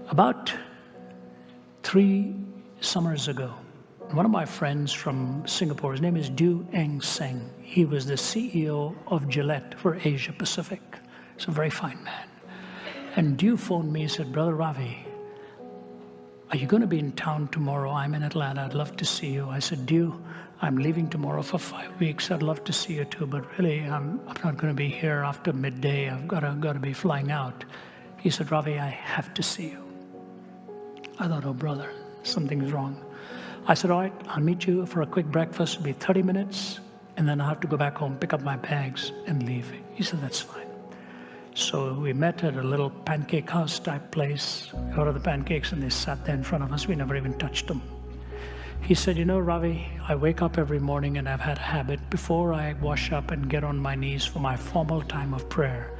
About 3 summers ago, one of my friends from Singapore, his name is Du Eng Seng. He was the CEO of Gillette for Asia Pacific. He's a very fine man. And Du phoned me and said, Brother Ravi, are you going to be in town tomorrow? I'm in Atlanta. I'd love to see you. I said, Du, I'm leaving tomorrow for 5 weeks. I'd love to see you too, but really, I'm not going to be here after midday. I've got to be flying out. He said, Ravi, I have to see you. I thought, oh, brother, something's wrong. I said, all right, I'll meet you for a quick breakfast. It'll be 30 minutes, and then I'll have to go back home, pick up my bags, and leave. He said, that's fine. So we met at a little pancake house type place. We ordered the pancakes, and they sat there in front of us. We never even touched them. He said, you know, Ravi, I wake up every morning, and I've had a habit. Before I wash up and get on my knees for my formal time of prayer,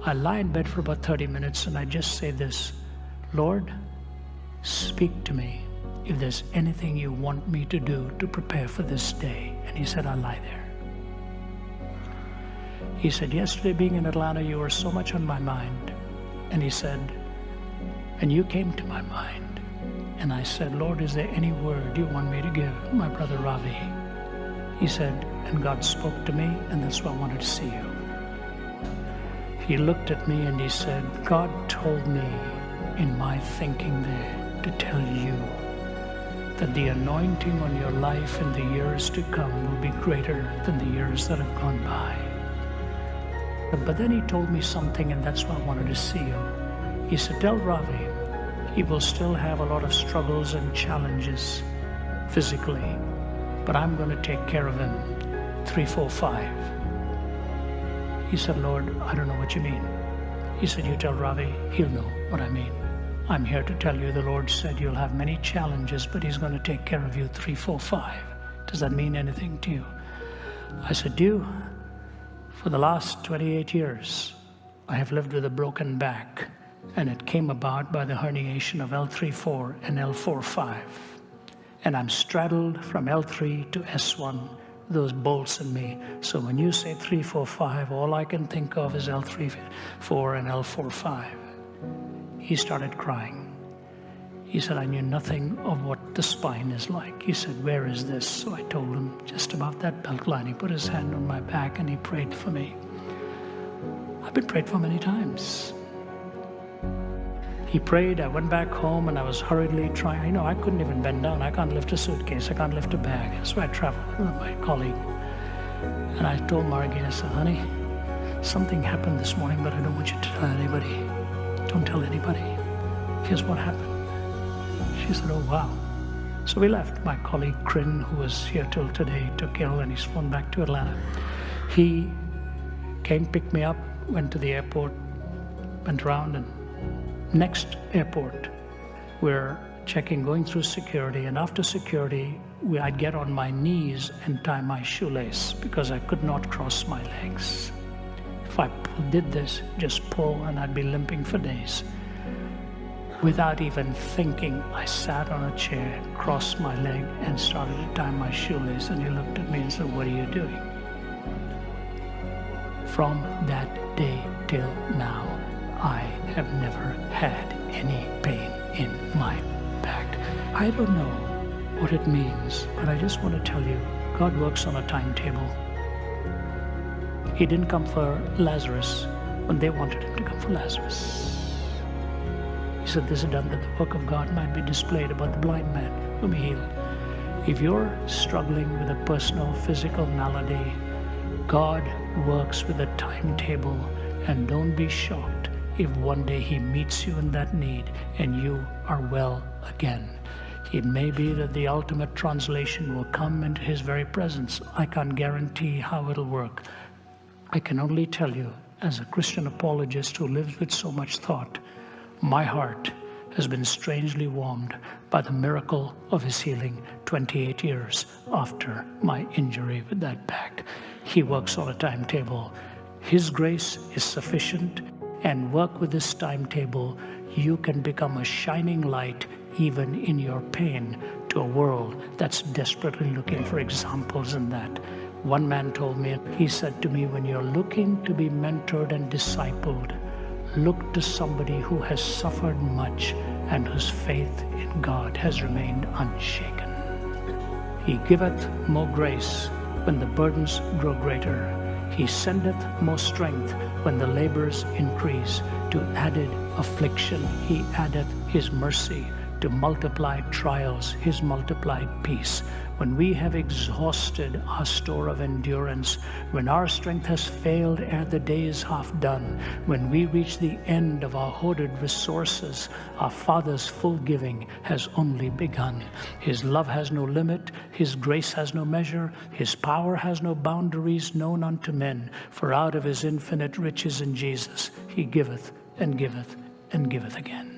I lie in bed for about 30 minutes, and I just say this, Lord, speak to me if there's anything you want me to do to prepare for this day. And he said, I'll lie there. He said, yesterday being in Atlanta, you were so much on my mind. And he said, and you came to my mind. And I said, Lord, is there any word you want me to give my brother Ravi? He said, and God spoke to me, and that's why I wanted to see you. He looked at me and he said, God told me in my thinking there to tell you that the anointing on your life in the years to come will be greater than the years that have gone by. But then he told me something, and that's why I wanted to see you. He said, tell Ravi, he will still have a lot of struggles and challenges physically, but I'm going to take care of him 3, 4, 5. He said, Lord, I don't know what you mean. He said, you tell Ravi, he'll know what I mean. I'm here to tell you the Lord said you'll have many challenges, but he's going to take care of you 3, 4, 5. Does that mean anything to you? I said, Du, for the last 28 years, I have lived with a broken back, and it came about by the herniation of L3-4 and L4-5. And I'm straddled from L3 to S1, those bolts in me. So when you say 3, 4, 5, all I can think of is L3-4 and L4-5. He started crying. He said, I knew nothing of what the spine is like. He said, where is this? So I told him, just above that belt line. He put his hand on my back and he prayed for me. I've been prayed for many times. He prayed, I went back home, and I was hurriedly trying. I couldn't even bend down. I can't lift a suitcase. I can't lift a bag. So I traveled with my colleague. And I told Margie, I said, honey, something happened this morning, but I don't want you to tell anybody. Don't tell anybody. Here's what happened. She said, oh, wow. So we left. My colleague, Crin, who was here till today, took ill, and he's flown back to Atlanta. He came, picked me up, went to the airport, went around, and next airport, we're checking, going through security, and after security, I'd get on my knees and tie my shoelace because I could not cross my legs. If I did this, just pull, and I'd be limping for days. Without even thinking, I sat on a chair, crossed my leg, and started to tie my shoelace, and he looked at me and said, what are you doing? From that day till now, I have never had any pain in my back. I don't know what it means, but I just want to tell you, God works on a timetable. He didn't come for Lazarus when they wanted him to come for Lazarus. He said, this is done that the work of God might be displayed about the blind man whom he healed. If you're struggling with a personal physical malady, God works with a timetable, and don't be shocked if one day he meets you in that need and you are well again. It may be that the ultimate translation will come into his very presence. I can't guarantee how it'll work. I can only tell you, as a Christian apologist who lives with so much thought, my heart has been strangely warmed by the miracle of his healing 28 years after my injury with that back. He works on a timetable. His grace is sufficient, and work with this timetable, you can become a shining light even in your pain to a world that's desperately looking for examples in that. One man told me, he said to me, when you're looking to be mentored and discipled, look to somebody who has suffered much and whose faith in God has remained unshaken. He giveth more grace when the burdens grow greater. He sendeth more strength when the labors increase. To added affliction he addeth his mercy. To multiplied trials his multiplied peace. When we have exhausted our store of endurance, when our strength has failed ere the day is half done, when we reach the end of our hoarded resources, our Father's full giving has only begun. His love has no limit, his grace has no measure, his power has no boundaries known unto men, for out of his infinite riches in Jesus he giveth and giveth and giveth again.